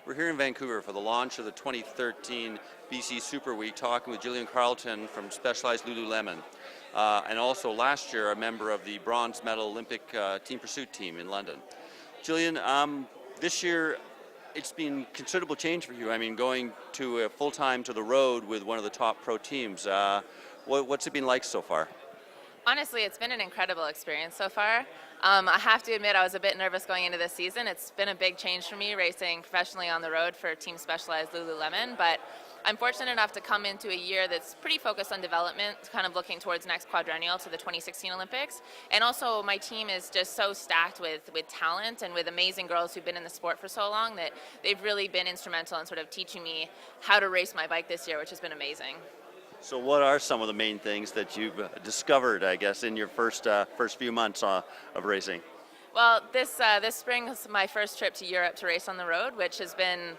We're here in Vancouver for the launch of the 2013 BC Super Week, talking with Gillian Carleton from Specialized-lululemon, and also last year a member of the bronze medal Olympic team pursuit team in London. Gillian, this year it's been considerable change for you. I mean, going to full-time to the road with one of the top pro teams. What's it been like so far? Honestly, it's been an incredible experience so far. I have to admit I was a bit nervous going into this season. It's been a big change for me racing professionally on the road for Team Specialized-lululemon, but I'm fortunate enough to come into a year that's pretty focused on development, kind of looking towards next quadrennial to the 2016 Olympics. And also my team is just so stacked with talent and with amazing girls who've been in the sport for so long that they've really been instrumental in sort of teaching me how to race my bike this year, which has been amazing. So what are some of the main things that you've discovered, I guess, in your first few months of racing? Well, this spring was my first trip to Europe to race on the road, which has been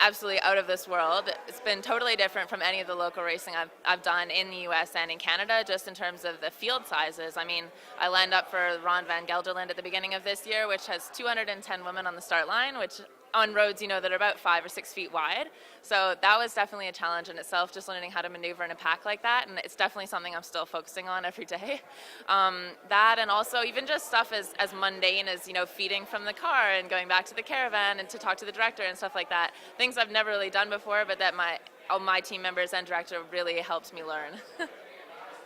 absolutely out of this world. It's been totally different from any of the local racing I've done in the US and in Canada, just in terms of the field sizes. I mean, I lined up for Ron van Gelderland at the beginning of this year, which has 210 women on the start line, which on roads, you know, that are about 5 or 6 feet wide. So that was definitely a challenge in itself, just learning how to maneuver in a pack like that, and it's definitely something I'm still focusing on every day. That, and also even just stuff as mundane as, you know, feeding from the car and going back to the caravan and to talk to the director and stuff like that. Things I've never really done before, but that all my team members and director really helped me learn.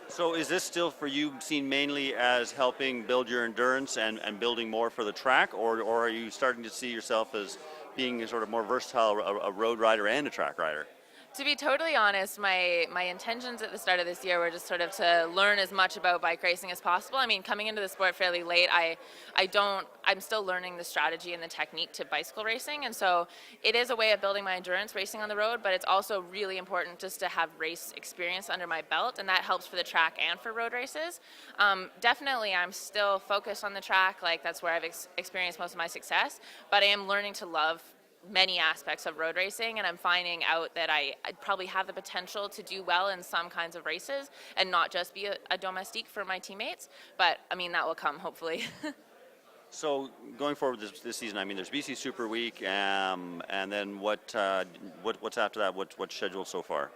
So is this still for you seen mainly as helping build your endurance and building more for the track, or are you starting to see yourself as being a sort of more versatile, a road rider and a track rider? To be totally honest, my intentions at the start of this year were just sort of to learn as much about bike racing as possible. I mean, coming into the sport fairly late, I'm still learning the strategy and the technique to bicycle racing, and so it is a way of building my endurance racing on the road, but it's also really important just to have race experience under my belt, and that helps for the track and for road races. Definitely, I'm still focused on the track, like that's where I've experienced most of my success, but I am learning to love many aspects of road racing, and I'm finding out that I'd probably have the potential to do well in some kinds of races and not just be a domestique for my teammates, but I mean that will come hopefully. So going forward this season, I mean, there's BC Super Week, and then what's after that? What's scheduled so far?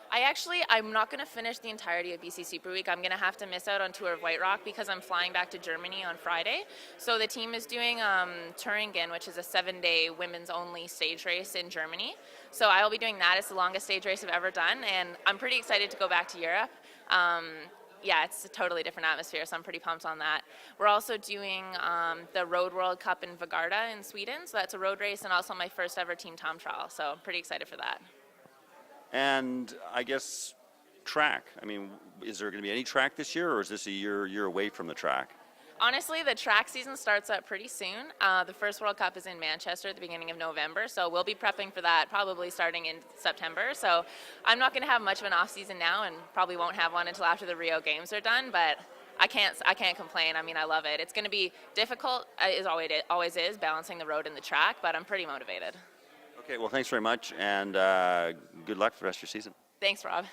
I'm not going to finish the entirety of BC Super Week. I'm going to have to miss out on Tour of White Rock because I'm flying back to Germany on Friday. So the team is doing Thüringen, which is a 7-day women's only stage race in Germany. So I'll be doing that. It's the longest stage race I've ever done, and I'm pretty excited to go back to Europe. Yeah, it's a totally different atmosphere, so I'm pretty pumped on that. We're also doing the Road World Cup in Vårgårda in Sweden, so that's a road race and also my first ever team time trial, so I'm pretty excited for that. And I guess track. I mean, is there going to be any track this year, or is this a year away from the track? Honestly, the track season starts up pretty soon. The first World Cup is in Manchester at the beginning of November, so we'll be prepping for that probably starting in September. So I'm not going to have much of an off season now, and probably won't have one until after the Rio Games are done. But I can't complain. I mean, I love it. It's going to be difficult, as always is, balancing the road and the track, but I'm pretty motivated. Okay, well, thanks very much, and good luck for the rest of your season. Thanks, Rob.